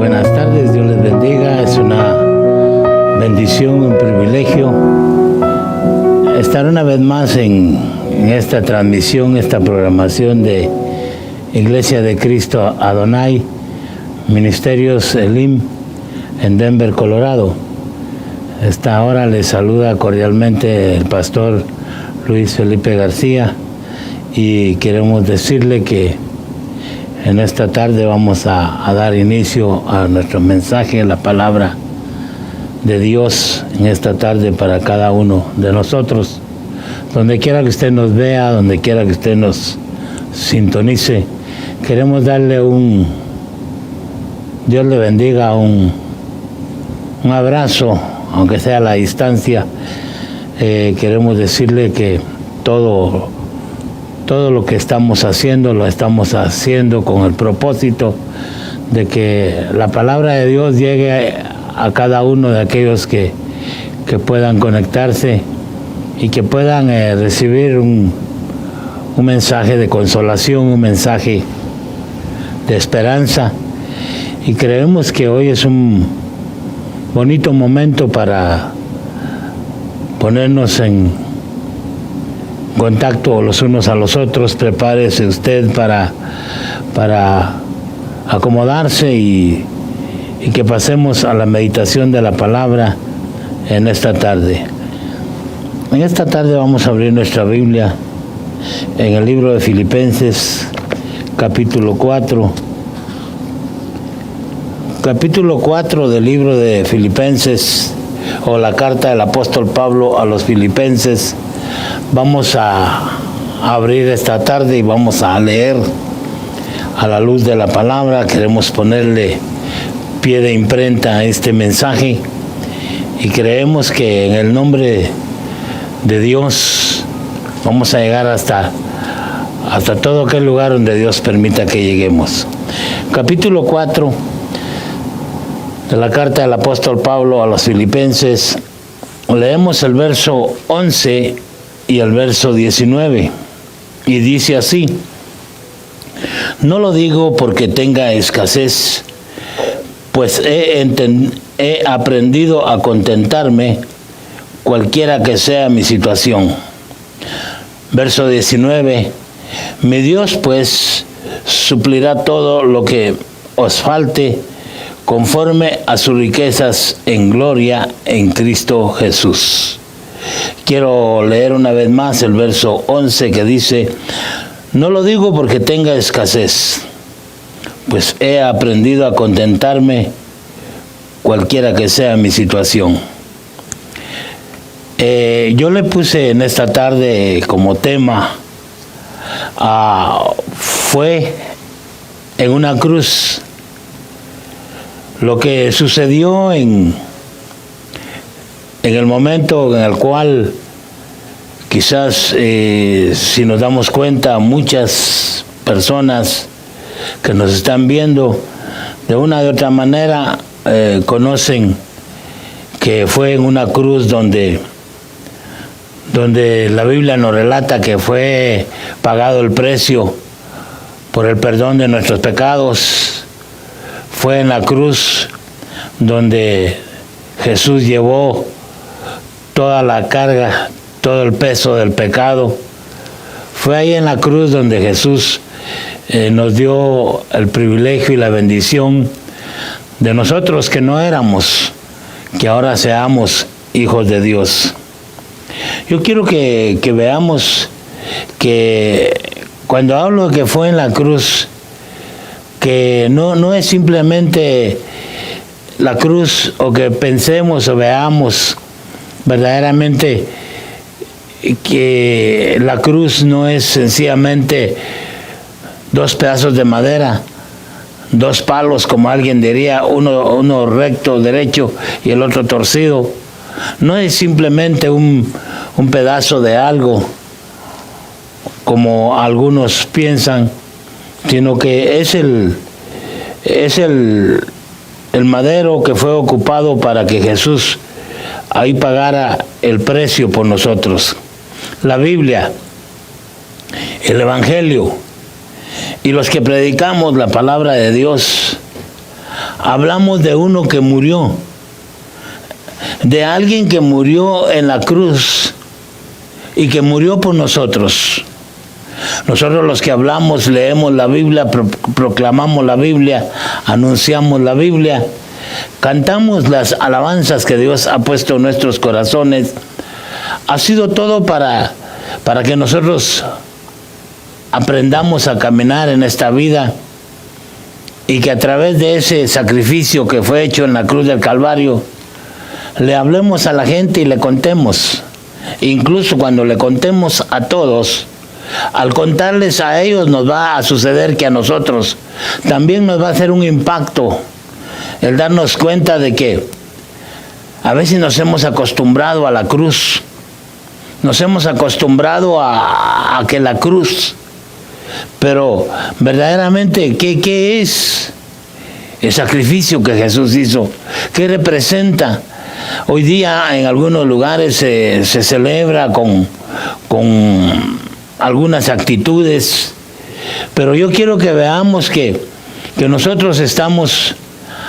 Buenas tardes, Dios les bendiga. Es una bendición, un privilegio estar una vez más en esta transmisión, esta programación de Iglesia de Cristo Adonai, Ministerios Elim, en Denver, Colorado. Esta hora les saluda cordialmente el pastor Luis Felipe García y queremos decirle que en esta tarde vamos a dar inicio a nuestro mensaje, la palabra de Dios en esta tarde para cada uno de nosotros. Donde quiera que usted nos vea, donde quiera que usted nos sintonice, queremos darle Dios le bendiga, un abrazo, aunque sea a la distancia. Queremos decirle que todo lo que estamos haciendo, lo estamos haciendo con el propósito de que la palabra de Dios llegue a cada uno de aquellos que puedan conectarse y que puedan recibir un mensaje de consolación, un mensaje de esperanza. Y creemos que hoy es un bonito momento para ponernos en contacto los unos a los otros. Prepárese usted para acomodarse y que pasemos a la meditación de la palabra en esta tarde. En esta tarde vamos a abrir nuestra Biblia en el libro de Filipenses, capítulo 4. Capítulo 4 del libro de Filipenses, o la carta del apóstol Pablo a los Filipenses. Vamos a abrir esta tarde y vamos a leer a la luz de la palabra. Queremos ponerle pie de imprenta a este mensaje y creemos que en el nombre de Dios vamos a llegar hasta todo aquel lugar donde Dios permita que lleguemos. Capítulo 4 de la carta del apóstol Pablo a los Filipenses. Leemos el verso 11 y el verso 19, y dice así: no lo digo porque tenga escasez, pues he aprendido a contentarme cualquiera que sea mi situación. Verso 19: mi Dios pues suplirá todo lo que os falte conforme a sus riquezas en gloria en Cristo Jesús. Quiero leer una vez más el verso 11 que dice: no lo digo porque tenga escasez, pues he aprendido a contentarme cualquiera que sea mi situación. Yo le puse en esta tarde como tema, fue en una cruz. Lo que sucedió en el momento en el cual quizás, si nos damos cuenta, muchas personas que nos están viendo de una u otra manera conocen que fue en una cruz donde la Biblia nos relata que fue pagado el precio por el perdón de nuestros pecados. Fue en la cruz donde Jesús llevó toda la carga, todo el peso del pecado. Fue ahí en la cruz donde Jesús nos dio el privilegio y la bendición de nosotros que no éramos, que ahora seamos hijos de Dios. Yo quiero que veamos que cuando hablo de que fue en la cruz, que no es simplemente la cruz, o que pensemos o veamos verdaderamente que la cruz no es sencillamente dos pedazos de madera, dos palos, como alguien diría, uno recto, derecho, y el otro torcido. No es simplemente un pedazo de algo, como algunos piensan, sino que es el madero que fue ocupado para que Jesús ahí pagara el precio por nosotros. La Biblia, el Evangelio y los que predicamos la palabra de Dios hablamos de uno que murió, de alguien que murió en la cruz y que murió por nosotros. Nosotros los que hablamos, leemos la Biblia, proclamamos la Biblia, anunciamos la Biblia, cantamos las alabanzas que Dios ha puesto en nuestros corazones. Ha sido todo para que nosotros aprendamos a caminar en esta vida y que a través de ese sacrificio que fue hecho en la cruz del Calvario, le hablemos a la gente y le contemos. Incluso cuando le contemos a todos, al contarles a ellos nos va a suceder que a nosotros también nos va a hacer un impacto el darnos cuenta de que a veces nos hemos acostumbrado a la cruz, nos hemos acostumbrado a que la cruz, pero verdaderamente ¿qué es el sacrificio que Jesús hizo? ¿Qué representa? Hoy día en algunos lugares se celebra con algunas actitudes, pero yo quiero que veamos que nosotros estamos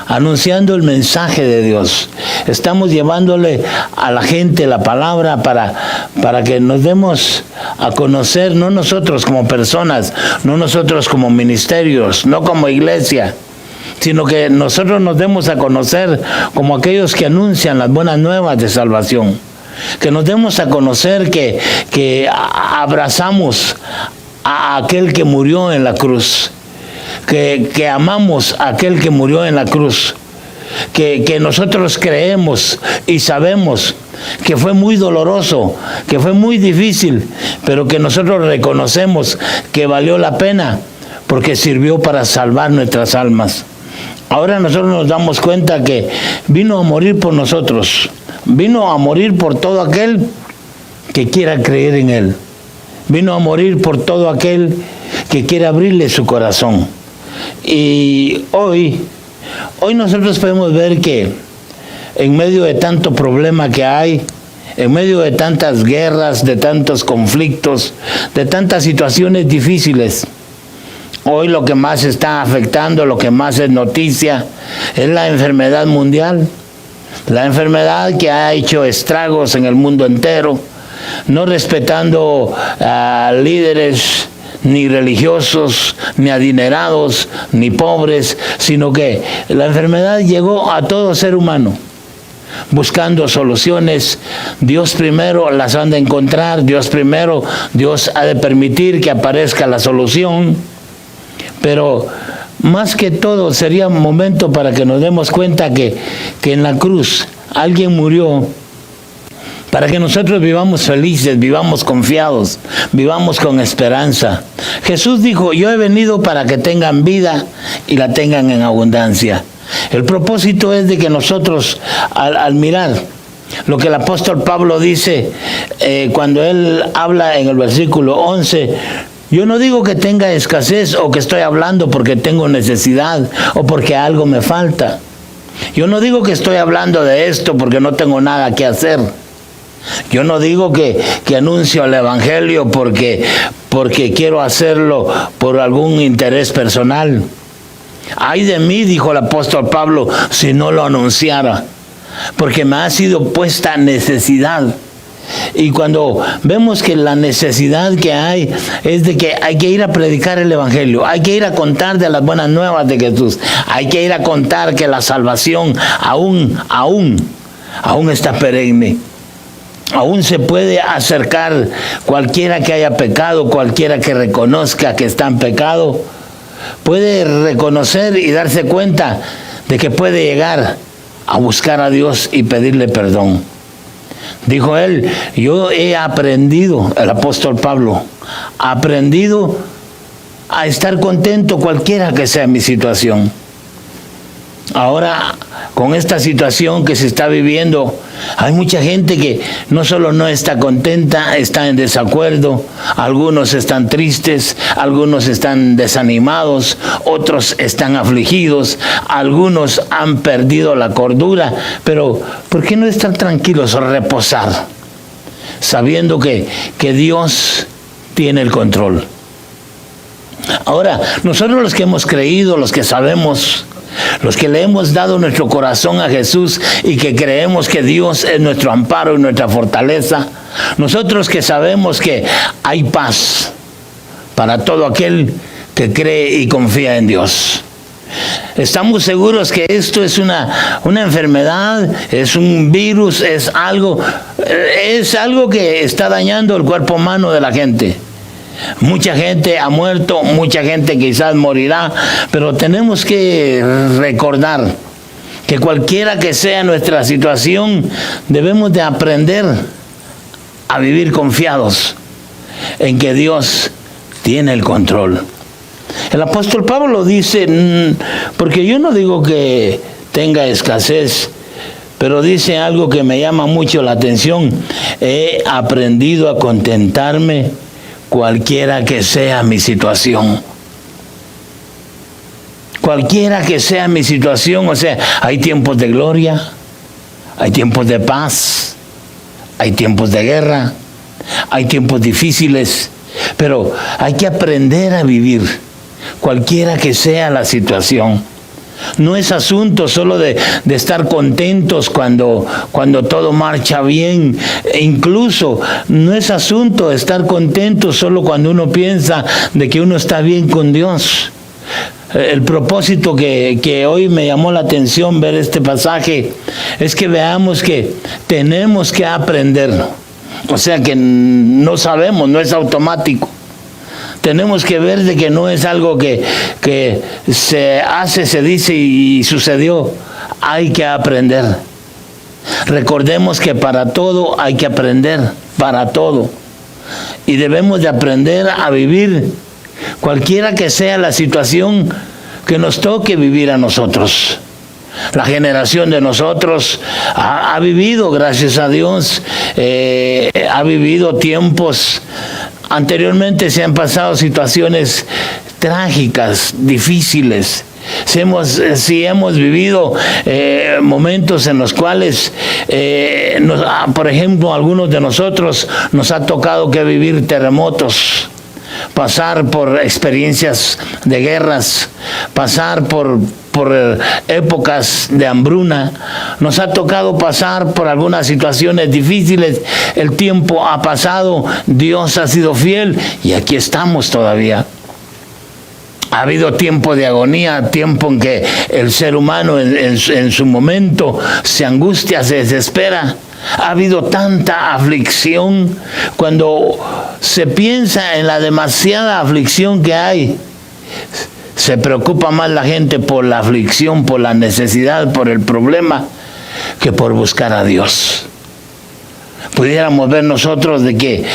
anunciando el mensaje de Dios, estamos llevándole a la gente la palabra para que nos demos a conocer, no nosotros como personas, no nosotros como ministerios, no como iglesia, sino que nosotros nos demos a conocer como aquellos que anuncian las buenas nuevas de salvación. Que nos demos a conocer que abrazamos a aquel que murió en la cruz, que amamos a aquel que murió en la cruz, que nosotros creemos y sabemos que fue muy doloroso, que fue muy difícil, pero que nosotros reconocemos que valió la pena porque sirvió para salvar nuestras almas. Ahora nosotros nos damos cuenta que vino a morir por nosotros, vino a morir por todo aquel que quiera creer en Él, vino a morir por todo aquel que quiera abrirle su corazón. Y hoy nosotros podemos ver que en medio de tanto problema que hay, en medio de tantas guerras, de tantos conflictos, de tantas situaciones difíciles, hoy lo que más está afectando, lo que más es noticia, es la enfermedad mundial. La enfermedad que ha hecho estragos en el mundo entero, no respetando a líderes ni religiosos, ni adinerados, ni pobres, sino que la enfermedad llegó a todo ser humano. Buscando soluciones, Dios primero las han de encontrar, Dios ha de permitir que aparezca la solución. Pero más que todo sería un momento para que nos demos cuenta que en la cruz alguien murió para que nosotros vivamos felices, vivamos confiados, vivamos con esperanza. Jesús dijo: yo he venido para que tengan vida y la tengan en abundancia. El propósito es de que nosotros al mirar lo que el apóstol Pablo dice cuando él habla en el versículo 11, yo no digo que tenga escasez o que estoy hablando porque tengo necesidad o porque algo me falta. Yo no digo que estoy hablando de esto porque no tengo nada que hacer. Yo no digo que anuncio el evangelio porque quiero hacerlo por algún interés personal. Ay de mí, dijo el apóstol Pablo, si no lo anunciara, porque me ha sido puesta necesidad. Y cuando vemos que la necesidad que hay es de que hay que ir a predicar el evangelio, hay que ir a contar de las buenas nuevas de Jesús, hay que ir a contar que la salvación aún está perenne. Aún se puede acercar cualquiera que haya pecado, cualquiera que reconozca que está en pecado, puede reconocer y darse cuenta de que puede llegar a buscar a Dios y pedirle perdón. Dijo él: yo he aprendido, el apóstol Pablo, ha aprendido a estar contento cualquiera que sea mi situación. Ahora, con esta situación que se está viviendo, hay mucha gente que no solo no está contenta, está en desacuerdo. Algunos están tristes, algunos están desanimados, otros están afligidos, algunos han perdido la cordura. Pero, ¿por qué no estar tranquilos o reposar? Sabiendo que Dios tiene el control. Ahora, nosotros los que hemos creído, los que sabemos Los que le hemos dado nuestro corazón a Jesús y que creemos que Dios es nuestro amparo y nuestra fortaleza. Nosotros que sabemos que hay paz para todo aquel que cree y confía en Dios. Estamos seguros que esto es una enfermedad, es un virus, es algo que está dañando el cuerpo humano de la gente. Mucha gente ha muerto, mucha gente quizás morirá, pero tenemos que recordar que cualquiera que sea nuestra situación, debemos de aprender a vivir confiados en que Dios tiene el control. El apóstol Pablo dice, porque yo no digo que tenga escasez, pero dice algo que me llama mucho la atención: he aprendido a contentarme cualquiera que sea mi situación. Cualquiera que sea mi situación, o sea, hay tiempos de gloria, hay tiempos de paz, hay tiempos de guerra, hay tiempos difíciles, pero hay que aprender a vivir, cualquiera que sea la situación. No es asunto solo de estar contentos cuando todo marcha bien. E incluso no es asunto de estar contentos solo cuando uno piensa de que uno está bien con Dios. El propósito que hoy me llamó la atención ver este pasaje es que veamos que tenemos que aprender. O sea que no sabemos, no es automático. Tenemos que ver de que no es algo que se hace, se dice y sucedió. Hay que aprender. Recordemos que para todo hay que aprender, para todo. Y debemos de aprender a vivir, cualquiera que sea la situación que nos toque vivir a nosotros. La generación de nosotros ha vivido, gracias a Dios, ha vivido tiempos. Anteriormente se han pasado situaciones trágicas, difíciles. Si hemos vivido momentos en los cuales, por ejemplo, algunos de nosotros nos ha tocado que vivir terremotos, pasar por experiencias de guerras, pasar por épocas de hambruna, nos ha tocado pasar por algunas situaciones difíciles. El tiempo ha pasado, Dios ha sido fiel y aquí estamos todavía. Ha habido tiempo de agonía, tiempo en que el ser humano en su momento se angustia, se desespera. Ha habido tanta aflicción. Cuando se piensa en la demasiada aflicción que hay, se preocupa más la gente por la aflicción, por la necesidad, por el problema, que por buscar a Dios. Pudiéramos ver nosotros de que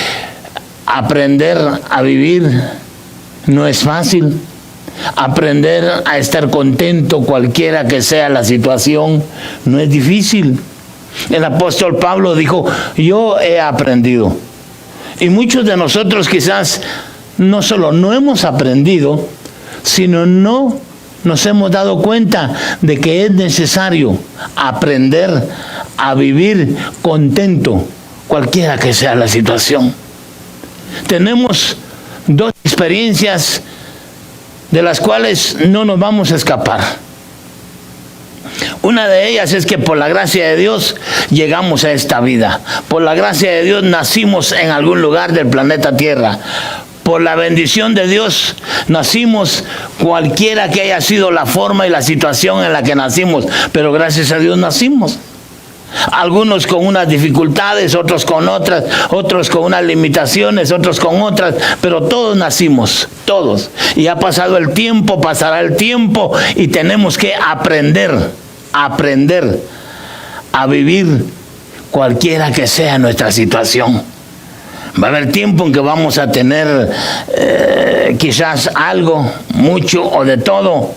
aprender a vivir no es fácil. Aprender a estar contento cualquiera que sea la situación no es difícil. El apóstol Pablo dijo, yo he aprendido. Y muchos de nosotros quizás no solo no hemos aprendido, sino no nos hemos dado cuenta de que es necesario aprender a vivir contento, cualquiera que sea la situación. Tenemos dos experiencias de las cuales no nos vamos a escapar. Una de ellas es que por la gracia de Dios llegamos a esta vida. Por la gracia de Dios nacimos en algún lugar del planeta Tierra. Por la bendición de Dios nacimos, cualquiera que haya sido la forma y la situación en la que nacimos, pero gracias a Dios nacimos. Algunos con unas dificultades, otros con otras, otros con unas limitaciones, otros con otras, pero todos nacimos, todos. Y ha pasado el tiempo, pasará el tiempo y tenemos que aprender a vivir cualquiera que sea nuestra situación. Va a haber tiempo en que vamos a tener quizás algo, mucho o de todo,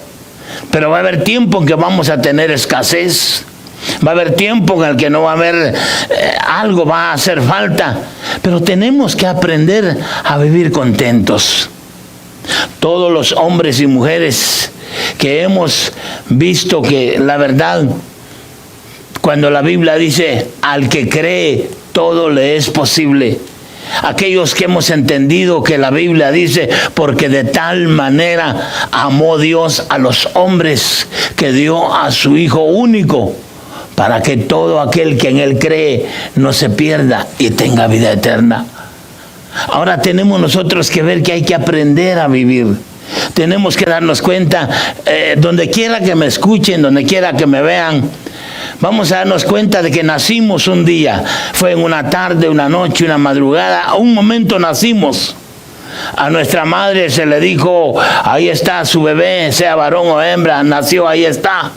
pero va a haber tiempo en que vamos a tener escasez. Va a haber tiempo en el que no va a haber algo, va a hacer falta, pero tenemos que aprender a vivir contentos. Todos los hombres y mujeres que hemos visto que la verdad, cuando la Biblia dice al que cree todo le es posible, Aquellos que hemos entendido que la Biblia dice, porque de tal manera amó Dios a los hombres que dio a su Hijo único, para que todo aquel que en Él cree no se pierda y tenga vida eterna. Ahora tenemos nosotros que ver que hay que aprender a vivir. Tenemos que darnos cuenta, donde quiera que me escuchen, donde quiera que me vean, vamos a darnos cuenta de que nacimos un día. Fue en una tarde, una noche, una madrugada, a un momento nacimos. A nuestra madre se le dijo, ahí está su bebé, sea varón o hembra, nació, ahí está.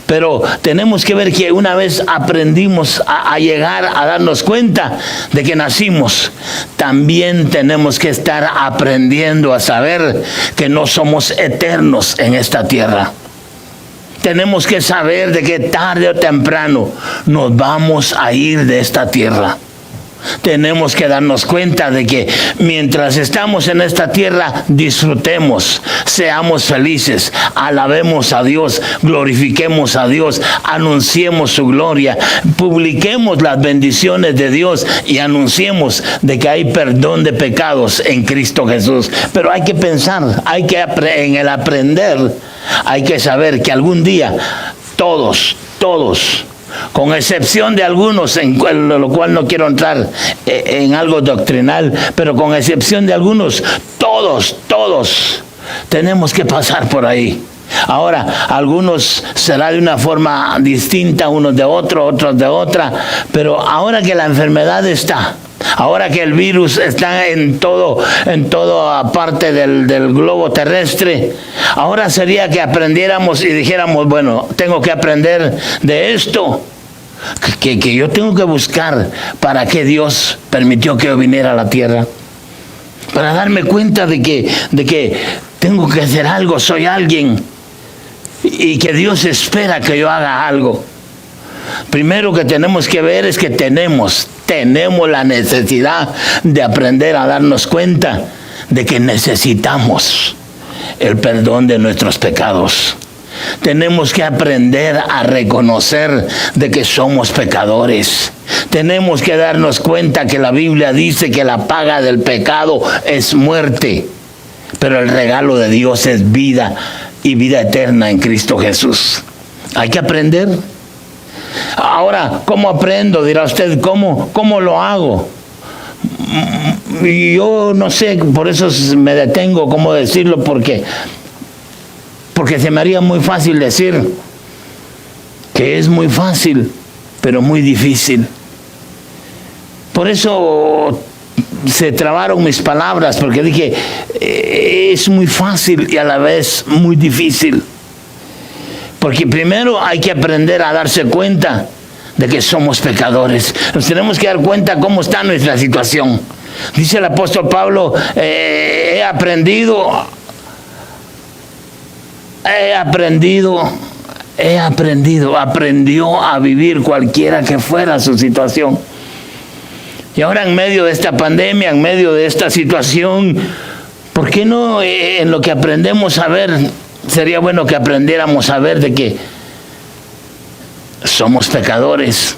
Pero tenemos que ver que una vez aprendimos a llegar a darnos cuenta de que nacimos, también tenemos que estar aprendiendo a saber que no somos eternos en esta tierra. Tenemos que saber de que tarde o temprano nos vamos a ir de esta tierra. Tenemos que darnos cuenta de que mientras estamos en esta tierra, disfrutemos, seamos felices, alabemos a Dios, glorifiquemos a Dios, anunciemos su gloria, publiquemos las bendiciones de Dios y anunciemos de que hay perdón de pecados en Cristo Jesús. Pero hay que pensar, en el aprender, hay que saber que algún día todos, con excepción de algunos, en lo cual no quiero entrar en algo doctrinal, pero con excepción de algunos, todos tenemos que pasar por ahí. Ahora, algunos será de una forma distinta, unos de otro, otros de otra, pero ahora que la enfermedad está, ahora que el virus está en toda parte del globo terrestre, ahora sería que aprendiéramos y dijéramos, bueno, tengo que aprender de esto, que yo tengo que buscar para qué Dios permitió que yo viniera a la tierra, para darme cuenta de que tengo que hacer algo, soy alguien, y que Dios espera que yo haga algo. Primero que tenemos que ver es que tenemos la necesidad de aprender a darnos cuenta de que necesitamos el perdón de nuestros pecados. Tenemos que aprender a reconocer de que somos pecadores. Tenemos que darnos cuenta que la Biblia dice que la paga del pecado es muerte, pero el regalo de Dios es vida y vida eterna en Cristo Jesús. Hay que aprender. Ahora, ¿cómo aprendo? Dirá usted, ¿cómo lo hago? Yo no sé, por eso me detengo cómo decirlo, porque se me haría muy fácil decir que es muy fácil, pero muy difícil. Por eso se trabaron mis palabras, porque dije, es muy fácil y a la vez muy difícil. Porque primero hay que aprender a darse cuenta de que somos pecadores. Nos tenemos que dar cuenta cómo está nuestra situación. Dice el apóstol Pablo, aprendió a vivir cualquiera que fuera su situación. Y ahora en medio de esta pandemia, en medio de esta situación, ¿por qué no en lo que aprendemos a ver? Sería bueno que aprendiéramos a ver de que somos pecadores,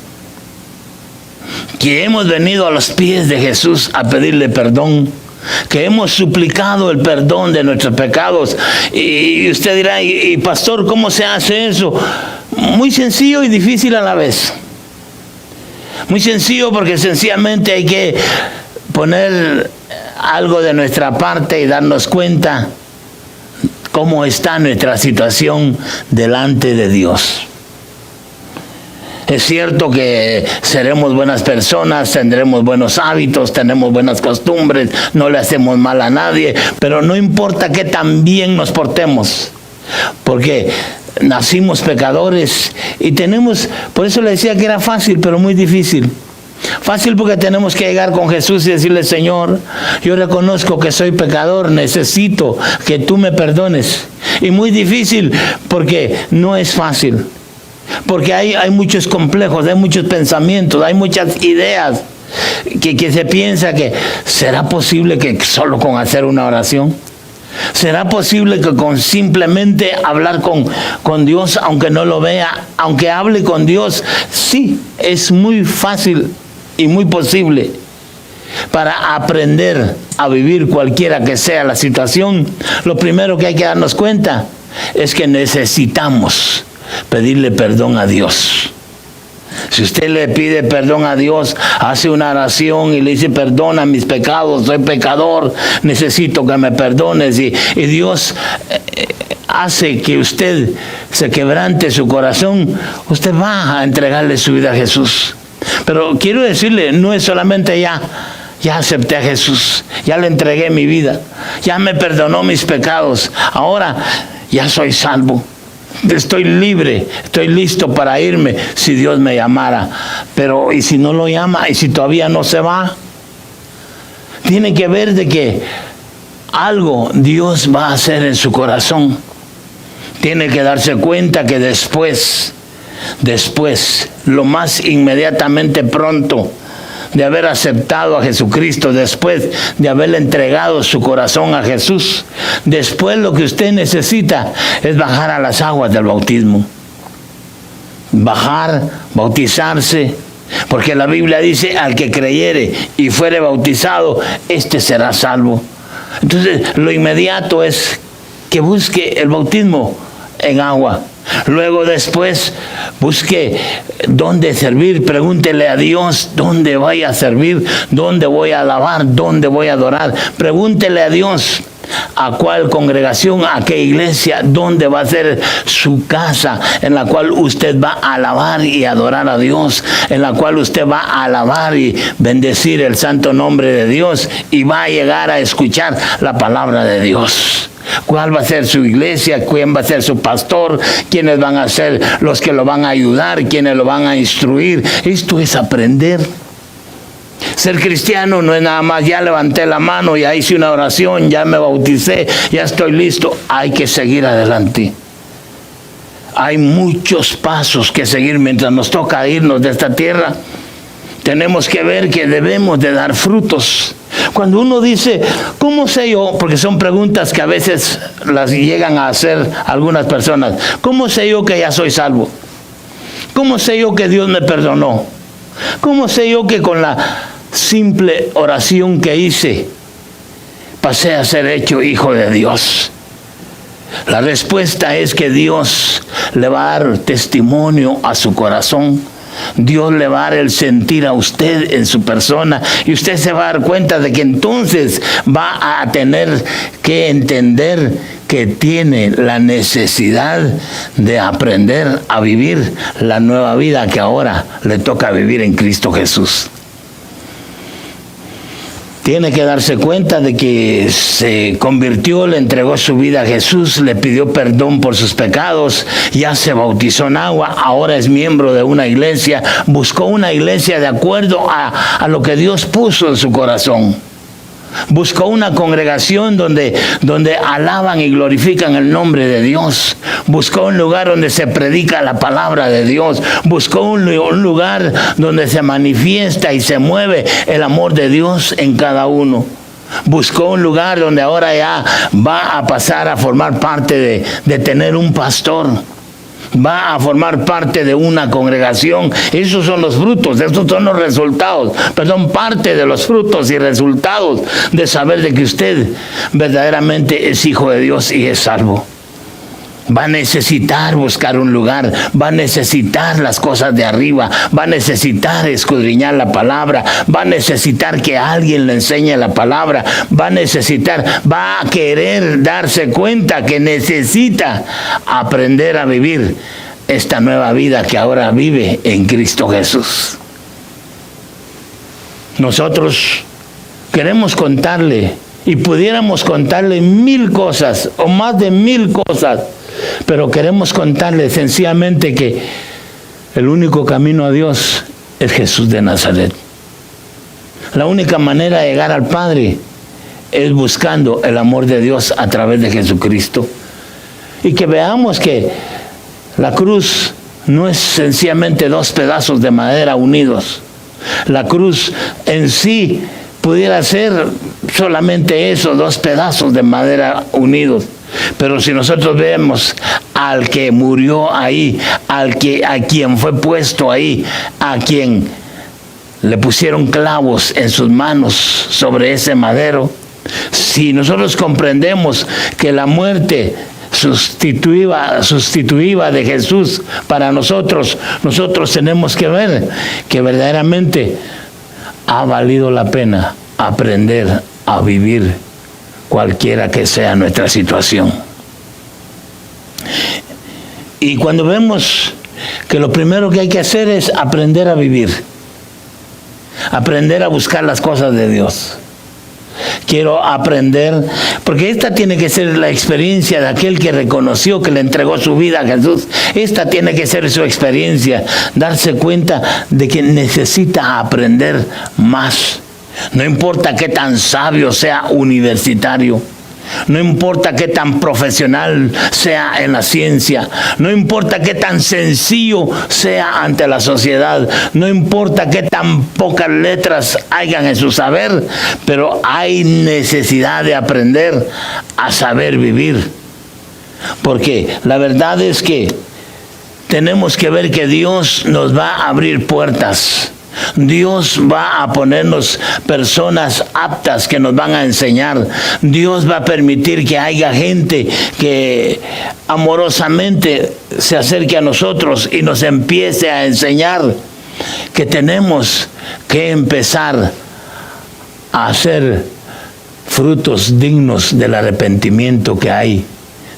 que hemos venido a los pies de Jesús a pedirle perdón, que hemos suplicado el perdón de nuestros pecados. Y usted dirá, y pastor, ¿cómo se hace eso? Muy sencillo y difícil a la vez. Muy sencillo porque sencillamente hay que poner algo de nuestra parte y darnos cuenta cómo está nuestra situación delante de Dios. Es cierto que seremos buenas personas, tendremos buenos hábitos, tenemos buenas costumbres, no le hacemos mal a nadie, pero no importa que tan bien nos portemos, porque nacimos pecadores y por eso le decía que era fácil, pero muy difícil. Fácil porque tenemos que llegar con Jesús y decirle, Señor, yo reconozco que soy pecador, necesito que tú me perdones. Y muy difícil porque no es fácil. Porque hay muchos complejos, hay muchos pensamientos, hay muchas ideas que se piensa que ¿será posible que solo con hacer una oración? ¿Será posible que con simplemente hablar con Dios, aunque no lo vea, aunque hable con Dios? Sí, es muy fácil y muy posible. para aprender a vivir cualquiera que sea la situación, lo primero que hay que darnos cuenta es que necesitamos pedirle perdón a Dios. Si usted le pide perdón a Dios, hace una oración y le dice: perdona mis pecados, soy pecador, necesito que me perdones, y Dios hace que usted se quebrante su corazón, usted va a entregarle su vida a Jesús. Pero quiero decirle, no es solamente ya acepté a Jesús, ya le entregué mi vida, ya me perdonó mis pecados, ahora ya soy salvo, estoy libre, estoy listo para irme si Dios me llamara. Pero ¿y si no lo llama? ¿Y si todavía no se va? Tiene que ver de que algo Dios va a hacer en su corazón. Tiene que darse cuenta que después, lo más inmediatamente pronto de haber aceptado a Jesucristo, después de haberle entregado su corazón a Jesús, después lo que usted necesita es bajar a las aguas del bautismo. Bajar, bautizarse, porque la Biblia dice: al que creyere y fuere bautizado, éste será salvo. Entonces, lo inmediato es que busque el bautismo en agua. Luego, después, busque dónde servir. Pregúntele a Dios dónde voy a servir, dónde voy a alabar, dónde voy a adorar. Pregúntele a Dios a cuál congregación, a qué iglesia, dónde va a ser su casa en la cual usted va a alabar y adorar a Dios, en la cual usted va a alabar y bendecir el santo nombre de Dios y va a llegar a escuchar la palabra de Dios. ¿Cuál va a ser su iglesia? ¿Quién va a ser su pastor? ¿Quiénes van a ser los que lo van a ayudar? ¿Quiénes lo van a instruir? Esto es aprender. Ser cristiano no es nada más: ya levanté la mano, ya hice una oración, ya me bauticé, ya estoy listo. Hay que seguir adelante. Hay muchos pasos que seguir mientras nos toca irnos de esta tierra. Tenemos que ver que debemos de dar frutos. Cuando uno dice: ¿cómo sé yo? Porque son preguntas que a veces las llegan a hacer algunas personas. ¿Cómo sé yo que ya soy salvo? ¿Cómo sé yo que Dios me perdonó? ¿Cómo sé yo que con la simple oración que hice pasé a ser hecho hijo de Dios? La respuesta es que Dios le va a dar testimonio a su corazón. Dios le va a dar el sentir a usted en su persona, y usted se va a dar cuenta de que entonces va a tener que entender que tiene la necesidad de aprender a vivir la nueva vida que ahora le toca vivir en Cristo Jesús. Tiene que darse cuenta de que se convirtió, le entregó su vida a Jesús, le pidió perdón por sus pecados, ya se bautizó en agua, ahora es miembro de una iglesia, buscó una iglesia de acuerdo a lo que Dios puso en su corazón. Buscó una congregación donde alaban y glorifican el nombre de Dios. Buscó un lugar donde se predica la palabra de Dios. Buscó un lugar donde se manifiesta y se mueve el amor de Dios en cada uno. Buscó un lugar donde ahora ya va a pasar a formar parte de tener un pastor. Va a formar parte de una congregación. Esos son los frutos, esos son los resultados, parte de los frutos y resultados de saber de que usted verdaderamente es hijo de Dios y es salvo. Va a necesitar buscar un lugar, va a necesitar las cosas de arriba, va a necesitar escudriñar la palabra, va a necesitar que alguien le enseñe la palabra, va a querer darse cuenta que necesita aprender a vivir esta nueva vida que ahora vive en Cristo Jesús. Nosotros queremos contarle, y pudiéramos contarle 1000 cosas o más de 1000 cosas, pero queremos contarle sencillamente que el único camino a Dios es Jesús de Nazaret. La única manera de llegar al Padre es buscando el amor de Dios a través de Jesucristo. Y que veamos que la cruz no es sencillamente 2 pedazos de madera unidos. La cruz en sí pudiera ser solamente eso, 2 pedazos de madera unidos. Pero si nosotros vemos al que murió ahí, a quien fue puesto ahí, a quien le pusieron clavos en sus manos sobre ese madero. Si nosotros comprendemos que la muerte sustitutiva de Jesús para nosotros, nosotros tenemos que ver que verdaderamente ha valido la pena aprender a vivir cualquiera que sea nuestra situación. Y cuando vemos que lo primero que hay que hacer es aprender a vivir, aprender a buscar las cosas de Dios. Quiero aprender, porque esta tiene que ser la experiencia de aquel que reconoció que le entregó su vida a Jesús. Esta tiene que ser su experiencia, darse cuenta de que necesita aprender más. No importa qué tan sabio sea universitario, no importa qué tan profesional sea en la ciencia, no importa qué tan sencillo sea ante la sociedad, no importa qué tan pocas letras hayan en su saber, pero hay necesidad de aprender a saber vivir. Porque la verdad es que tenemos que ver que Dios nos va a abrir puertas. Dios va a ponernos personas aptas que nos van a enseñar. Dios va a permitir que haya gente que amorosamente se acerque a nosotros y nos empiece a enseñar que tenemos que empezar a hacer frutos dignos del arrepentimiento que hay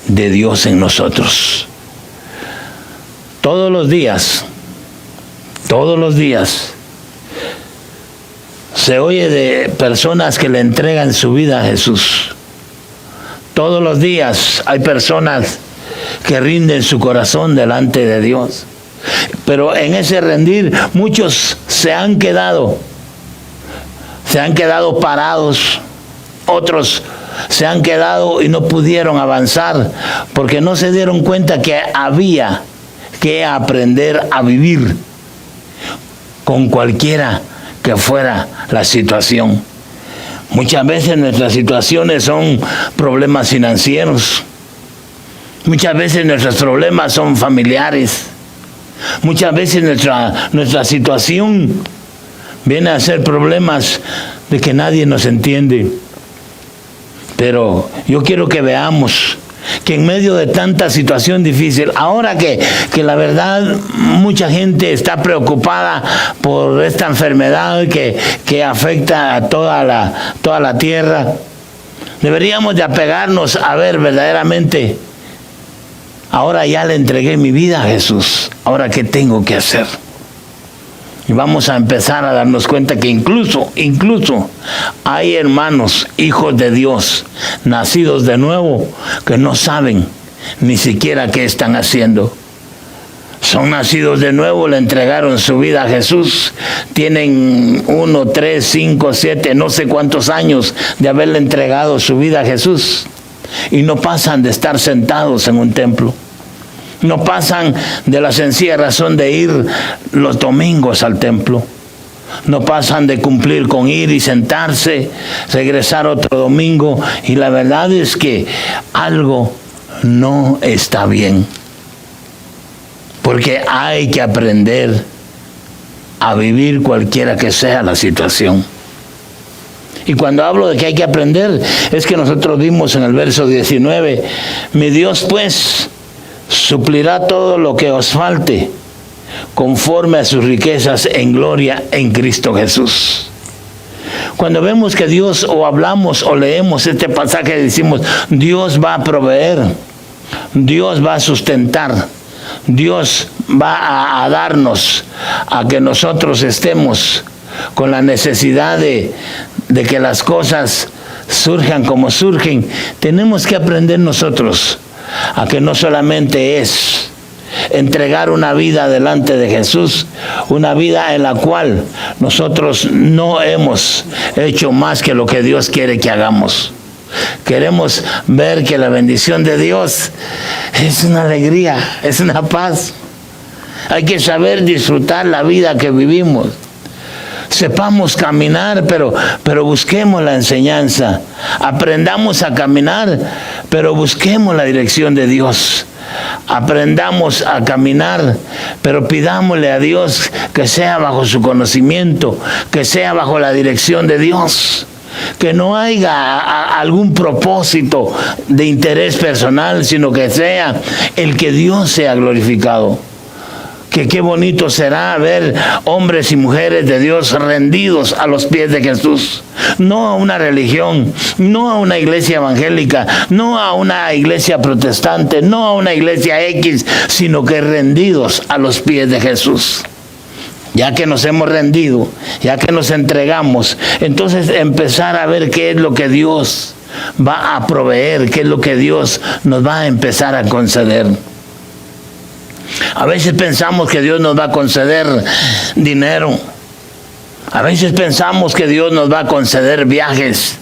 de Dios en nosotros. Todos los días se oye de personas que le entregan su vida a Jesús. Todos los días hay personas que rinden su corazón delante de Dios. Pero en ese rendir muchos se han quedado parados. Otros se han quedado y no pudieron avanzar porque no se dieron cuenta que había que aprender a vivir con cualquiera que fuera la situación. Muchas veces nuestras situaciones son problemas financieros. Muchas veces nuestros problemas son familiares. Muchas veces nuestra situación viene a ser problemas de que nadie nos entiende. Pero yo quiero que veamos que en medio de tanta situación difícil, ahora que la verdad mucha gente está preocupada por esta enfermedad que afecta a toda la tierra, deberíamos de apegarnos a ver verdaderamente, ahora ya le entregué mi vida a Jesús, ahora ¿qué tengo que hacer? Y vamos a empezar a darnos cuenta que incluso hay hermanos, hijos de Dios, nacidos de nuevo, que no saben ni siquiera qué están haciendo. Son nacidos de nuevo, le entregaron su vida a Jesús, tienen 1, 3, 5, 7, no sé cuántos años de haberle entregado su vida a Jesús, y no pasan de estar sentados en un templo. No pasan de la sencilla razón de ir los domingos al templo. No pasan de cumplir con ir y sentarse, regresar otro domingo. Y la verdad es que algo no está bien. Porque hay que aprender a vivir cualquiera que sea la situación. Y cuando hablo de que hay que aprender, es que nosotros vimos en el verso 19, mi Dios pues suplirá todo lo que os falte, conforme a sus riquezas en gloria en Cristo Jesús. Cuando vemos que Dios, o hablamos o leemos este pasaje, decimos, Dios va a proveer, Dios va a sustentar, Dios va a darnos a que nosotros estemos con la necesidad de que las cosas surjan como surgen. Tenemos que aprender nosotros a que no solamente es entregar una vida delante de Jesús, una vida en la cual nosotros no hemos hecho más que lo que Dios quiere que hagamos. Queremos ver que la bendición de Dios es una alegría, es una paz. Hay que saber disfrutar la vida que vivimos. Sepamos caminar, pero busquemos la enseñanza. Aprendamos a caminar, pero busquemos la dirección de Dios. aprendamos a caminar, pero pidámosle a Dios que sea bajo su conocimiento, que sea bajo la dirección de Dios, que no haya algún propósito de interés personal, sino que sea el que Dios sea glorificado. Que qué bonito será ver hombres y mujeres de Dios rendidos a los pies de Jesús. No a una religión, no a una iglesia evangélica, no a una iglesia protestante, no a una iglesia X, sino que rendidos a los pies de Jesús. Ya que nos hemos rendido, ya que nos entregamos, entonces empezar a ver qué es lo que Dios va a proveer, qué es lo que Dios nos va a empezar a conceder. A veces pensamos que Dios nos va a conceder dinero. A veces pensamos que Dios nos va a conceder viajes.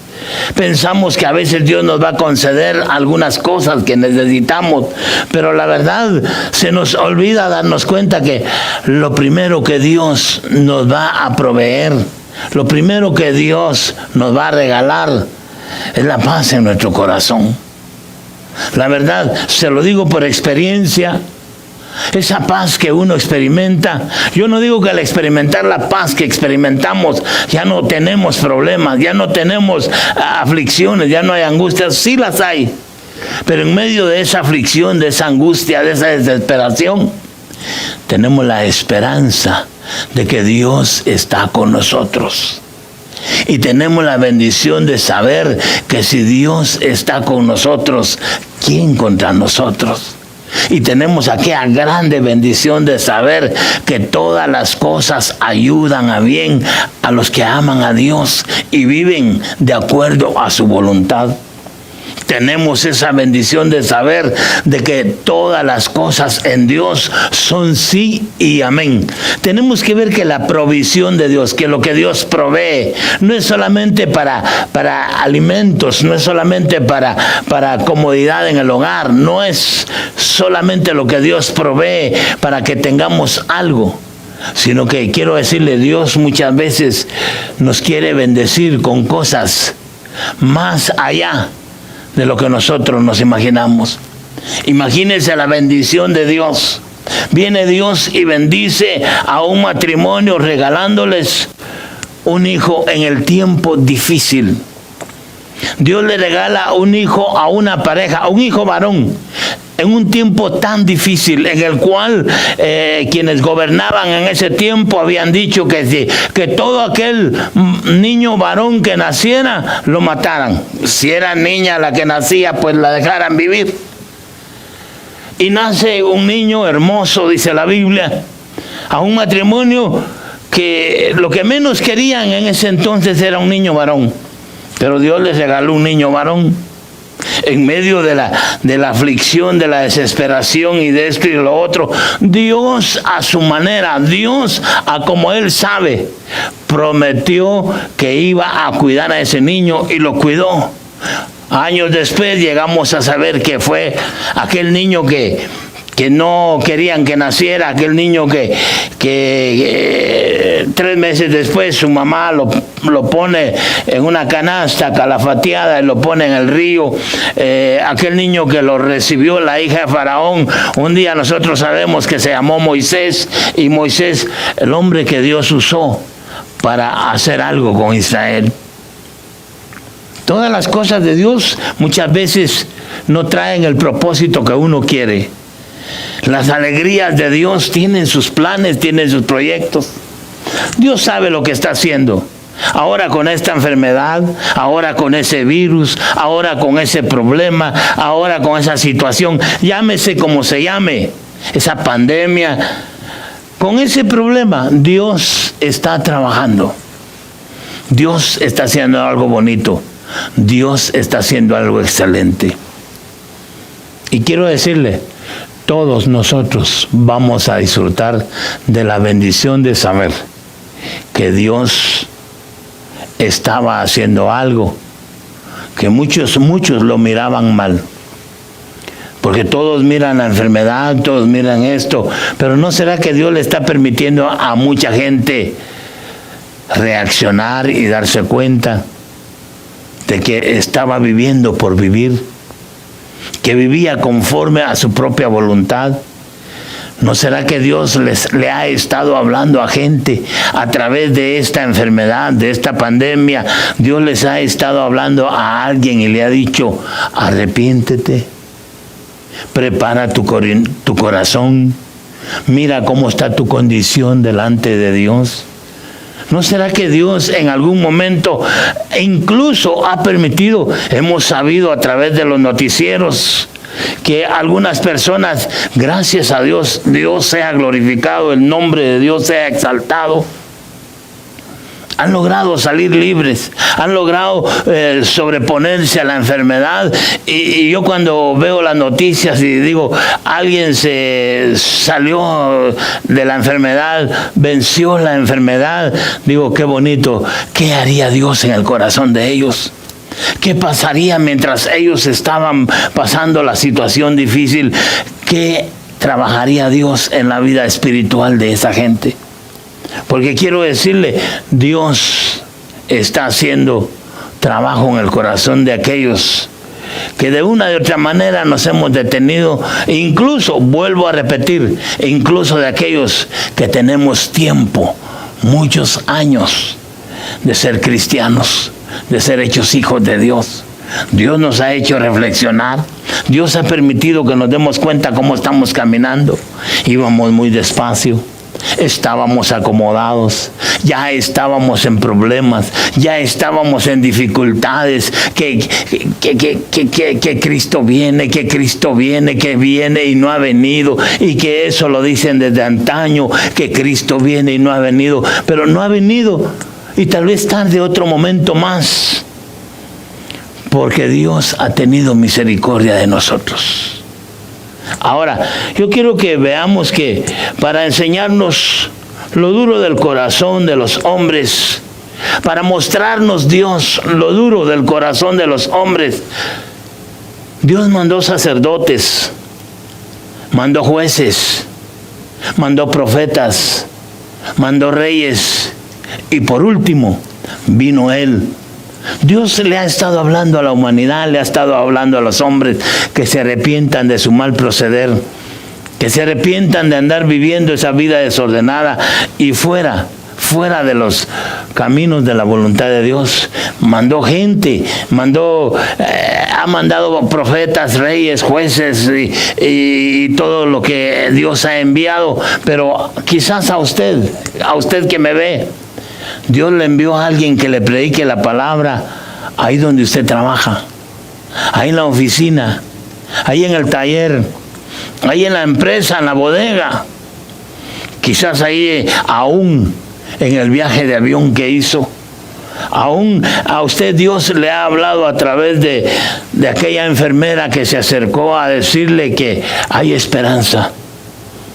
Pensamos que a veces Dios nos va a conceder algunas cosas que necesitamos, pero la verdad se nos olvida darnos cuenta que lo primero que Dios nos va a proveer, lo primero que Dios nos va a regalar es la paz en nuestro corazón. La verdad, se lo digo por experiencia. Esa paz que uno experimenta, yo no digo que al experimentar la paz que experimentamos ya no tenemos problemas, ya no tenemos aflicciones, ya no hay angustias, sí las hay, pero en medio de esa aflicción, de esa angustia, de esa desesperación, tenemos la esperanza de que Dios está con nosotros. Y tenemos la bendición de saber que si Dios está con nosotros, ¿quién contra nosotros? Y tenemos aquella grande bendición de saber que todas las cosas ayudan a bien a los que aman a Dios y viven de acuerdo a su voluntad. Tenemos esa bendición de saber de que todas las cosas en Dios son sí y amén. Tenemos que ver que la provisión de Dios, que lo que Dios provee, no es solamente para alimentos, no es solamente para comodidad en el hogar, no es solamente lo que Dios provee para que tengamos algo, sino que quiero decirle, Dios muchas veces nos quiere bendecir con cosas más allá de lo que nosotros nos imaginamos. Imagínense la bendición de Dios. Viene Dios y bendice a un matrimonio regalándoles un hijo en el tiempo difícil. Dios le regala un hijo a una pareja, a un hijo varón, en un tiempo tan difícil en el cual quienes gobernaban en ese tiempo habían dicho que todo aquel niño varón que naciera lo mataran. Si era niña la que nacía, pues la dejaran vivir. Y nace un niño hermoso, dice la Biblia, a un matrimonio que lo que menos querían en ese entonces era un niño varón. Pero Dios les regaló un niño varón. En medio de la aflicción, de la desesperación y de esto y de lo otro, Dios a su manera, Dios a como Él sabe, prometió que iba a cuidar a ese niño y lo cuidó. Años después llegamos a saber que fue aquel niño que no querían que naciera, aquel niño que 3 meses después su mamá lo pone en una canasta calafateada y lo pone en el río. Aquel niño que lo recibió la hija de Faraón, un día nosotros sabemos que se llamó Moisés, y Moisés, el hombre que Dios usó para hacer algo con Israel. Todas las cosas de Dios muchas veces no traen el propósito que uno quiere. Las alegrías de Dios tienen sus planes, tienen sus proyectos. Dios sabe lo que está haciendo. Ahora con esta enfermedad, ahora con ese virus, ahora con ese problema, ahora con esa situación, llámese como se llame, esa pandemia, con ese problema, Dios está trabajando. Dios está haciendo algo bonito. Dios está haciendo algo excelente. Y quiero decirle, todos nosotros vamos a disfrutar de la bendición de saber que Dios estaba haciendo algo que muchos lo miraban mal. Porque todos miran la enfermedad, todos miran esto, pero ¿no será que Dios le está permitiendo a mucha gente reaccionar y darse cuenta de que estaba viviendo por vivir? que vivía conforme a su propia voluntad? ¿No será que Dios le ha estado hablando a gente a través de esta enfermedad, de esta pandemia? Dios les ha estado hablando a alguien y le ha dicho: arrepiéntete, prepara tu corazón, mira cómo está tu condición delante de Dios. ¿No será que Dios en algún momento incluso ha permitido, hemos sabido a través de los noticieros, que algunas personas, gracias a Dios, Dios sea glorificado, el nombre de Dios sea exaltado, han logrado salir libres, han logrado sobreponerse a la enfermedad? Y yo cuando veo las noticias y digo, alguien se salió de la enfermedad, venció la enfermedad, digo, qué bonito. ¿Qué haría Dios en el corazón de ellos? ¿Qué pasaría mientras ellos estaban pasando la situación difícil? ¿Qué trabajaría Dios en la vida espiritual de esa gente? Porque quiero decirle, Dios está haciendo trabajo en el corazón de aquellos que de una u otra manera nos hemos detenido, incluso, vuelvo a repetir, incluso de aquellos que tenemos tiempo, muchos años de ser cristianos, de ser hechos hijos de Dios. Dios nos ha hecho reflexionar. Dios ha permitido que nos demos cuenta cómo estamos caminando. Íbamos muy despacio, estábamos acomodados, ya estábamos en problemas, ya estábamos en dificultades, que Cristo viene, que viene y no ha venido, y que eso lo dicen desde antaño, que Cristo viene y no ha venido, pero no ha venido, y tal vez tarde otro momento más, porque Dios ha tenido misericordia de nosotros. Ahora, yo quiero que veamos que para enseñarnos lo duro del corazón de los hombres, para mostrarnos Dios lo duro del corazón de los hombres, Dios mandó sacerdotes, mandó jueces, mandó profetas, mandó reyes, y por último vino Él. Dios le ha estado hablando a la humanidad, le ha estado hablando a los hombres que se arrepientan de su mal proceder, que se arrepientan de andar viviendo esa vida desordenada y fuera de los caminos de la voluntad de Dios. Mandó gente, ha mandado profetas, reyes, jueces y todo lo que Dios ha enviado. Pero quizás a usted que me ve, Dios le envió a alguien que le predique la palabra ahí donde usted trabaja, ahí en la oficina, ahí en el taller, ahí en la empresa, en la bodega, quizás ahí aún en el viaje de avión que hizo. Aún a usted Dios le ha hablado a través de aquella enfermera que se acercó a decirle que hay esperanza,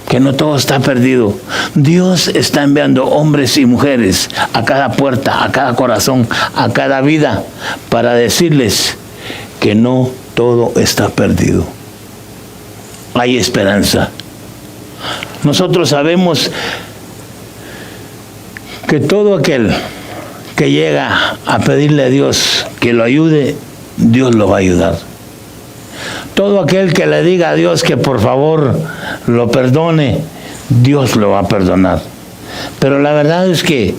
que no todo está perdido. Dios está enviando hombres y mujeres a cada puerta, a cada corazón, a cada vida, para decirles que no todo está perdido. Hay esperanza. Nosotros sabemos que todo aquel que llega a pedirle a Dios que lo ayude, Dios lo va a ayudar. Todo aquel que le diga a Dios que por favor lo perdone, Dios lo va a perdonar. Pero la verdad es que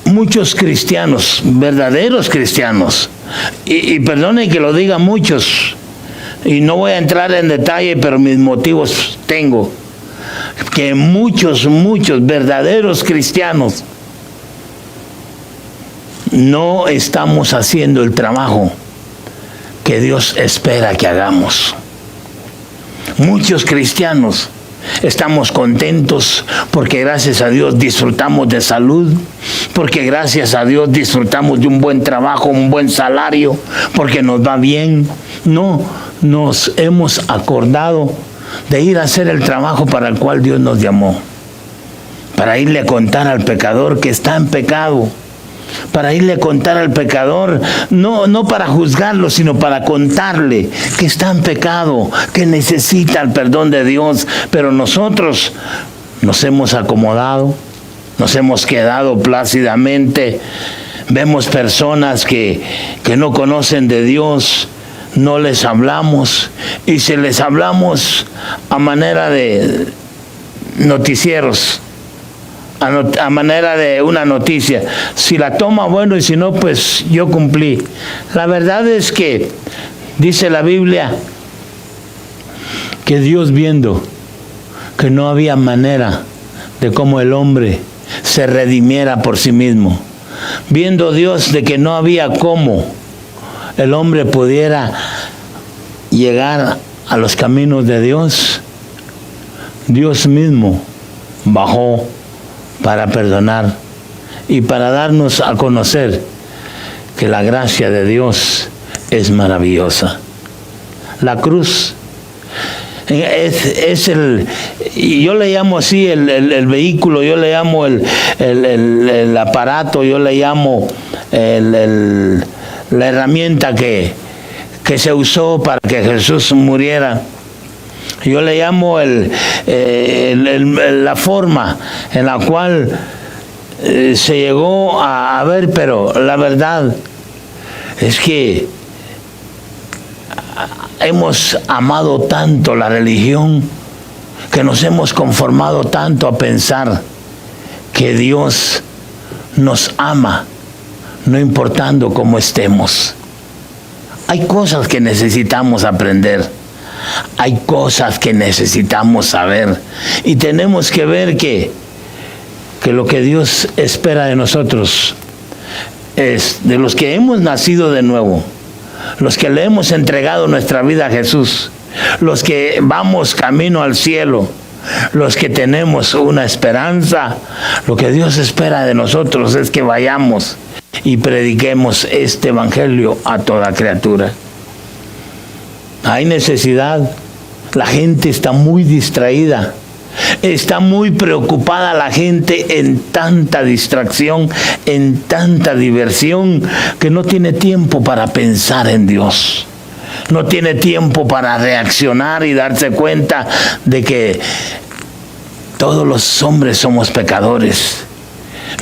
muchos cristianos, verdaderos cristianos, y perdone que lo diga muchos, y no voy a entrar en detalle, pero mis motivos tengo, que muchos verdaderos cristianos no estamos haciendo el trabajo que Dios espera que hagamos. Muchos cristianos estamos contentos porque gracias a Dios disfrutamos de salud, porque gracias a Dios disfrutamos de un buen trabajo, un buen salario, porque nos va bien. No, nos hemos acordado de ir a hacer el trabajo para el cual Dios nos llamó, para irle a contar al pecador que está en pecado, para irle a contar al pecador, no para juzgarlo, sino para contarle que está en pecado, que necesita el perdón de Dios. Pero nosotros nos hemos acomodado, nos hemos quedado plácidamente. Vemos personas que no conocen de Dios, no les hablamos, y si les hablamos a manera de noticieros, a manera de una noticia, si la toma, bueno, y si no, pues yo cumplí. La verdad es que dice la Biblia que Dios, viendo que no había manera de cómo el hombre se redimiera por sí mismo, viendo Dios de que no había cómo el hombre pudiera llegar a los caminos de Dios, Dios mismo bajó para perdonar y para darnos a conocer que la gracia de Dios es maravillosa. La cruz es yo le llamo así el vehículo, yo le llamo el aparato, yo le llamo la herramienta que se usó para que Jesús muriera. Yo le llamo la forma en la cual se llegó a ver, pero la verdad es que hemos amado tanto la religión que nos hemos conformado tanto a pensar que Dios nos ama, no importando cómo estemos. Hay cosas que necesitamos aprender, hay cosas que necesitamos saber, y tenemos que ver que lo que Dios espera de nosotros es, de los que hemos nacido de nuevo, los que le hemos entregado nuestra vida a Jesús, los que vamos camino al cielo, los que tenemos una esperanza, lo que Dios espera de nosotros es que vayamos y prediquemos este evangelio a toda criatura. Hay necesidad, la gente está muy distraída, está muy preocupada la gente en tanta distracción, en tanta diversión, que no tiene tiempo para pensar en Dios. No tiene tiempo para reaccionar y darse cuenta de que todos los hombres somos pecadores.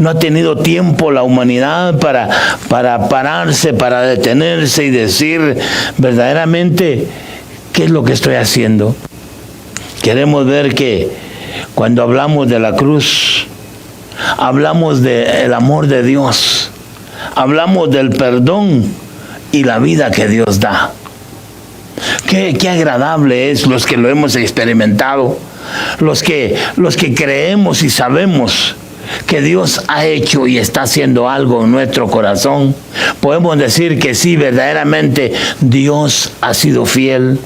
No ha tenido tiempo la humanidad para pararse, para detenerse y decir verdaderamente qué es lo que estoy haciendo. Queremos ver que cuando hablamos de la cruz, hablamos del amor de Dios, hablamos del perdón y la vida que Dios da. Qué agradable es los que lo hemos experimentado, los que creemos y sabemos que Dios ha hecho y está haciendo algo en nuestro corazón. Podemos decir que sí, verdaderamente Dios ha sido fiel.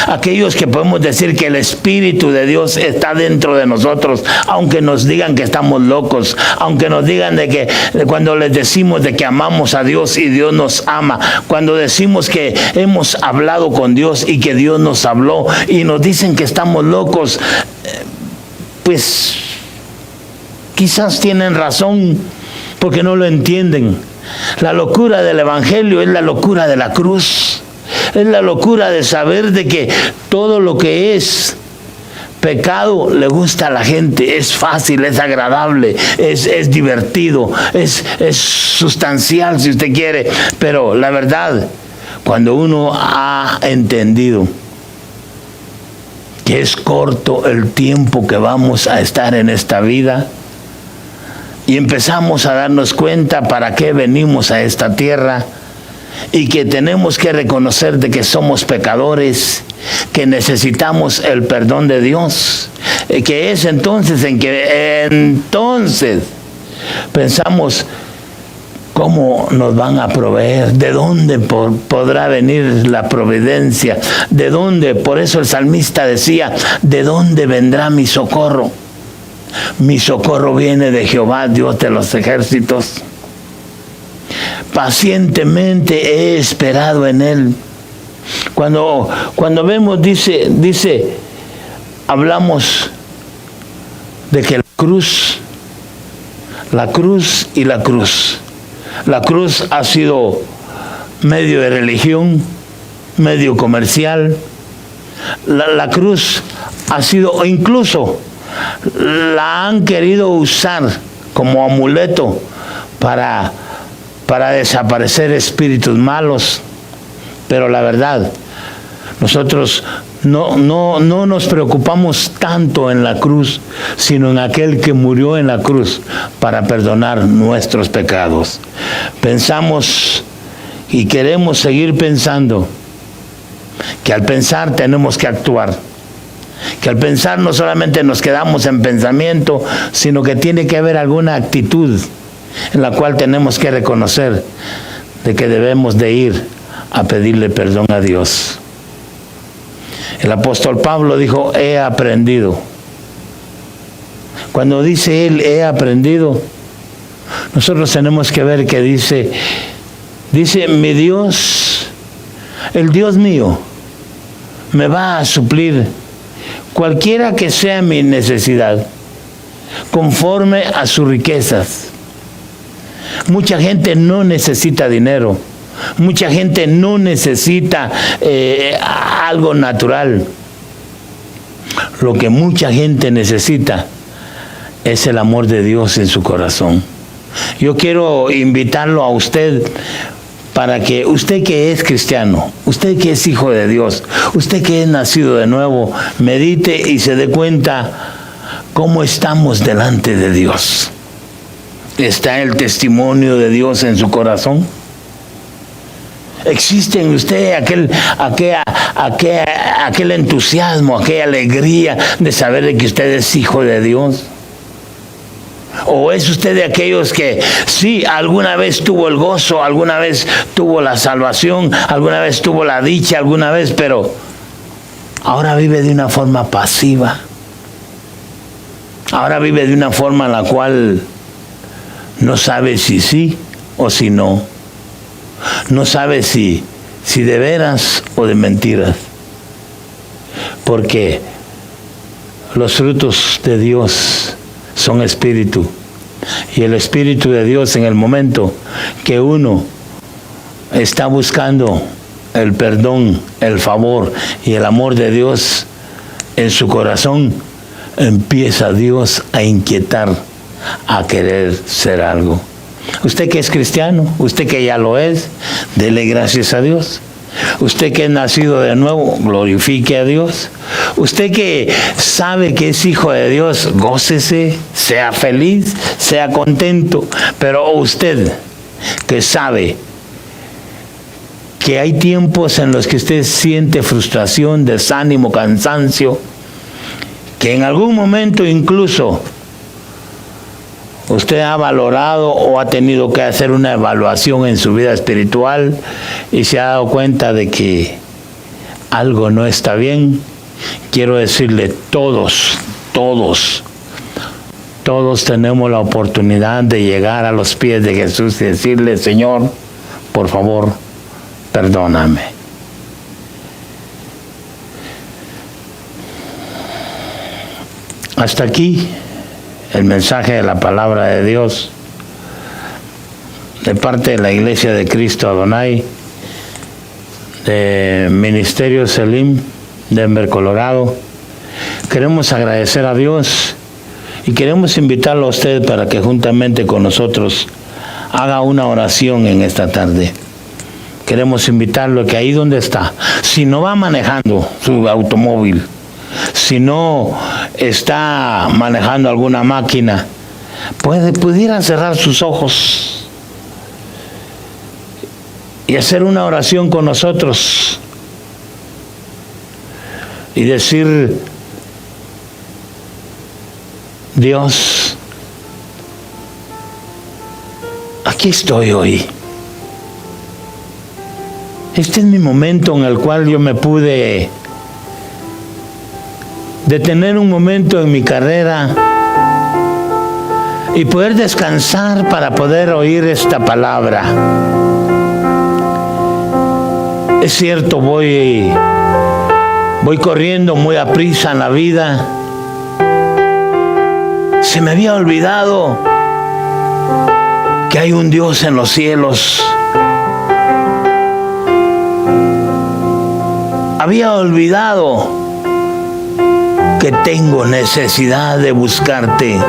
Aquellos que podemos decir que el Espíritu de Dios está dentro de nosotros, aunque nos digan que estamos locos, aunque nos digan de que cuando les decimos de que amamos a Dios y Dios nos ama, cuando decimos que hemos hablado con Dios y que Dios nos habló y nos dicen que estamos locos, pues quizás tienen razón porque no lo entienden. La locura del Evangelio es la locura de la cruz. Es la locura de saber de que todo lo que es pecado le gusta a la gente, es fácil, es agradable, es divertido, es sustancial si usted quiere. Pero la verdad, cuando uno ha entendido que es corto el tiempo que vamos a estar en esta vida, y empezamos a darnos cuenta para qué venimos a esta tierra, y que tenemos que reconocer de que somos pecadores, que necesitamos el perdón de Dios, que es entonces en que pensamos cómo nos van a proveer, de dónde podrá venir la providencia, de dónde. Por eso el salmista decía, ¿de dónde vendrá mi socorro? Mi socorro viene de Jehová, Dios de los ejércitos. Pacientemente he esperado en Él. Cuando vemos, dice, hablamos de que la cruz y la cruz. La cruz ha sido medio de religión, medio comercial. La cruz ha sido, incluso la han querido usar como amuleto para desaparecer espíritus malos. Pero la verdad, nosotros no nos preocupamos tanto en la cruz, sino en aquel que murió en la cruz para perdonar nuestros pecados. Pensamos y queremos seguir pensando que al pensar tenemos que actuar, que al pensar no solamente nos quedamos en pensamiento, sino que tiene que haber alguna actitud en la cual tenemos que reconocer de que debemos de ir a pedirle perdón a Dios. El apóstol Pablo dijo, he aprendido. Cuando dice él, he aprendido, nosotros tenemos que ver que dice, mi Dios, el Dios mío, me va a suplir cualquiera que sea mi necesidad, conforme a sus riquezas. Mucha gente no necesita dinero. Mucha gente no necesita algo natural. Lo que mucha gente necesita es el amor de Dios en su corazón. Yo quiero invitarlo a usted para que usted que es cristiano, usted que es hijo de Dios, usted que es nacido de nuevo, medite y se dé cuenta cómo estamos delante de Dios. ¿Está el testimonio de Dios en su corazón? ¿Existe en usted aquel entusiasmo, aquella alegría de saber de que usted es hijo de Dios? ¿O es usted de aquellos que sí, alguna vez tuvo el gozo, alguna vez tuvo la salvación, alguna vez tuvo la dicha, alguna vez, pero ahora vive de una forma pasiva? Ahora vive de una forma en la cual no sabe si sí o si no. No sabe si de veras o de mentiras. Porque los frutos de Dios son espíritu. Y el Espíritu de Dios, en el momento que uno está buscando el perdón, el favor y el amor de Dios en su corazón, empieza Dios a inquietar, a querer ser algo. Usted que es cristiano, usted que ya lo es, dele gracias a Dios. Usted que es nacido de nuevo, glorifique a Dios. Usted que sabe que es hijo de Dios, gócese, sea feliz, sea contento. Pero usted que sabe que hay tiempos en los que usted siente frustración, desánimo, cansancio, que en algún momento incluso usted ha valorado o ha tenido que hacer una evaluación en su vida espiritual y se ha dado cuenta de que algo no está bien. Quiero decirle, todos tenemos la oportunidad de llegar a los pies de Jesús y decirle, Señor, por favor, perdóname. Hasta aquí el mensaje de la palabra de Dios de parte de la Iglesia de Cristo Adonai, de Ministerio Selim, Denver, Colorado. Queremos agradecer a Dios y queremos invitarlo a usted para que juntamente con nosotros haga una oración en esta tarde. Queremos invitarlo a que ahí donde está, si no va manejando su automóvil, si no está manejando alguna máquina, pudiera cerrar sus ojos y hacer una oración con nosotros y decir, Dios, aquí estoy hoy. Este es mi momento en el cual yo me pude detener un momento en mi carrera y poder descansar para poder oír esta palabra. Es cierto, voy corriendo muy aprisa en la vida. Se me había olvidado que hay un Dios en los cielos. Había olvidado que tengo necesidad de buscarte.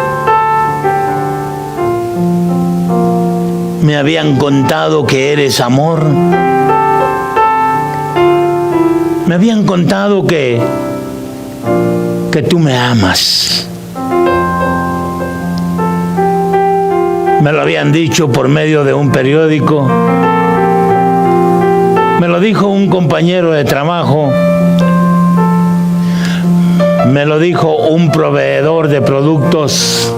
Me habían contado que eres amor, Me habían contado que tú me amas. Me lo habían dicho por medio de un periódico. Me lo dijo un compañero de trabajo. Me lo dijo un proveedor de productos.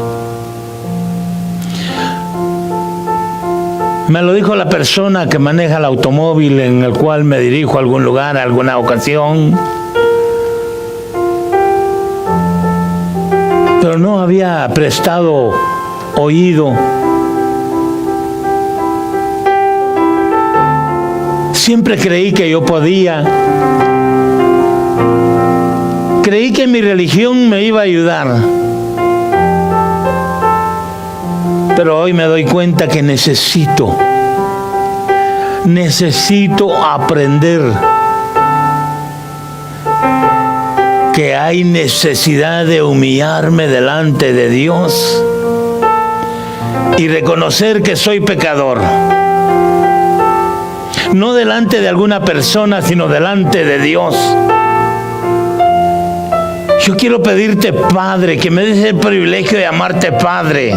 Me lo dijo la persona que maneja el automóvil en el cual me dirijo a algún lugar, a alguna ocasión. Pero no había prestado oído. Siempre creí que yo podía. Creí que mi religión me iba a ayudar. Pero hoy me doy cuenta que necesito aprender que hay necesidad de humillarme delante de Dios y reconocer que soy pecador. No delante de alguna persona, sino delante de Dios. Yo quiero pedirte, Padre, que me des el privilegio de amarte, Padre.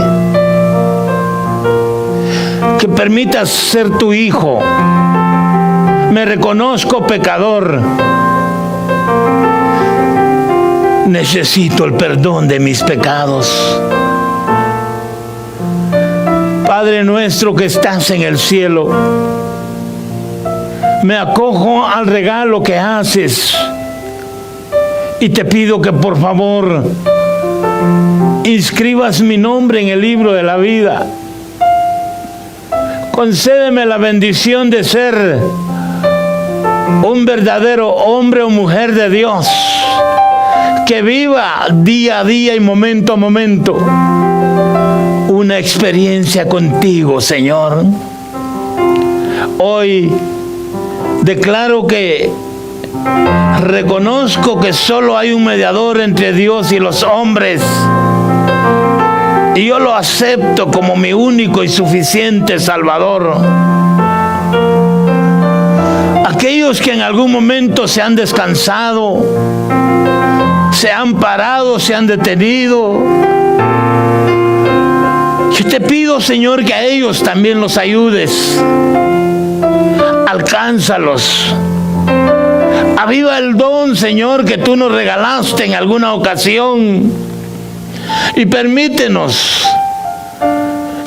Que permitas ser tu hijo. Me reconozco pecador. Necesito el perdón de mis pecados. Padre nuestro que estás en el cielo, me acojo al regalo que haces y te pido que por favor inscribas mi nombre en el libro de la vida. Concédeme la bendición de ser un verdadero hombre o mujer de Dios, que viva día a día y momento a momento una experiencia contigo, Señor. Hoy declaro que reconozco que solo hay un mediador entre Dios y los hombres. Y yo lo acepto como mi único y suficiente Salvador. Aquellos que en algún momento se han descansado, se han parado, se han detenido, yo te pido, Señor, que a ellos también los ayudes. Alcánzalos. Aviva el don, Señor, que tú nos regalaste en alguna ocasión. Y permítenos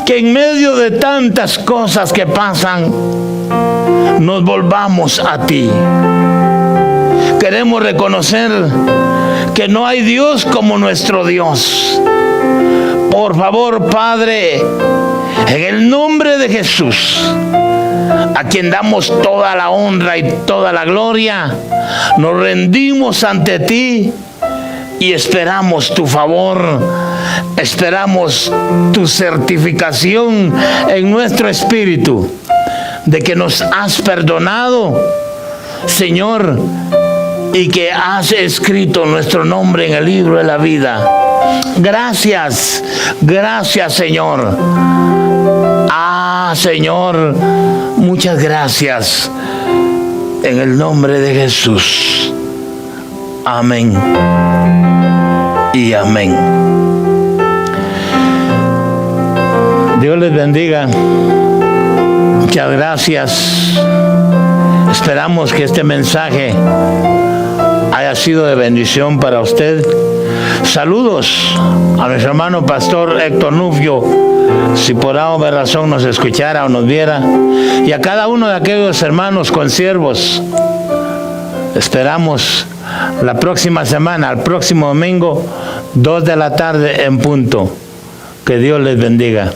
que en medio de tantas cosas que pasan, nos volvamos a ti. Queremos reconocer que no hay Dios como nuestro Dios. Por favor, Padre, en el nombre de Jesús, a quien damos toda la honra y toda la gloria, nos rendimos ante ti y esperamos tu favor, esperamos tu certificación en nuestro espíritu de que nos has perdonado, Señor, y que has escrito nuestro nombre en el libro de la vida. Gracias, gracias, Señor. Señor, muchas gracias. En el nombre de Jesús. Amén y amén. Dios les bendiga. Muchas gracias. Esperamos que este mensaje haya sido de bendición para usted. Saludos a nuestro hermano pastor Héctor Nufio, si por alguna razón nos escuchara o nos viera, y a cada uno de aquellos hermanos consiervos. Esperamos la próxima semana, el próximo domingo, 2 de la tarde en punto. Que Dios les bendiga.